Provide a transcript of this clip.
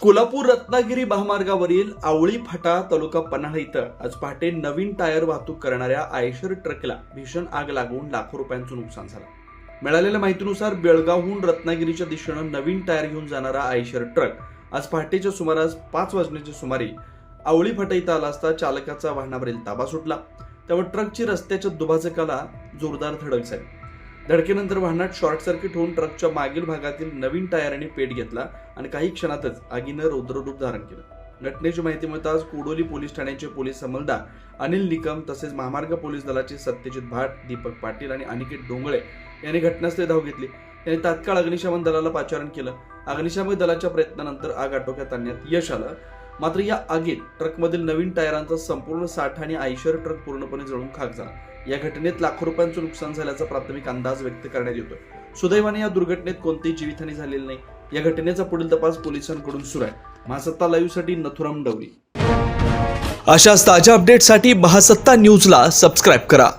कोल्हापूर रत्नागिरी महामार्गावरील आवळी फाटा तालुका पन्हाळा इथं आज पहाटे नवीन टायर वाहतूक करणाऱ्या आयशर ट्रकला भीषण आग लागून लाखो रुपयांचं नुकसान झालं। मिळालेल्या माहितीनुसार बेळगावहून रत्नागिरीच्या दिशेनं नवीन टायर घेऊन जाणारा आयशर ट्रक आज पहाटेच्या सुमारास 5 वाजण्याच्या सुमारे आवळी फाटा इथं आला असता चालकाचा वाहनावरील ताबा सुटला। त्यामुळे ट्रकची रस्त्याच्या दुभाजकाला जोरदार धडक झाली। धडकेनंतर वाहनात शॉर्ट सर्किट होऊन ट्रकच्या मागील भागातील नवीन टायराने पेट घेतला आणि काही क्षणातच आगीनं रौद्ररूप धारण केलं। घटनेची माहिती मिळताच कोडोली पोलीस ठाण्याचे पोलीस अंमलदार अनिल निकम तसेच महामार्ग पोलीस दलाचे सत्यजित भाट, दीपक पाटील आणि अनिकेत डोंगळे यांनी घटनास्थळी धाव घेतली। त्यांनी तात्काळ अग्निशमन दलाला पाचारण केलं। अग्निशमन दलाच्या प्रयत्नानंतर आग आटोक्यात आणण्यात यश आलं। मात्र या आगीत ट्रकमधील नवीन टायरांचा संपूर्ण साठा आणि आयशर ट्रक पूर्णपणे जळून खाक झाला। या घटनेत लाखो रुपयांचं नुकसान झाल्याचा प्राथमिक अंदाज व्यक्त करण्यात येतोय। सुदैवाने या दुर्घटनेत कोणतीही जीवितहानी झालेली नाही। या घटनेचा पुढील तपास पोलिसांकडून सुरू आहे। महासत्ता लाईव्ह साठी नथुराम डवरी। अशाच ताज्या अपडेटसाठी महासत्ता न्यूजला सबस्क्राईब करा।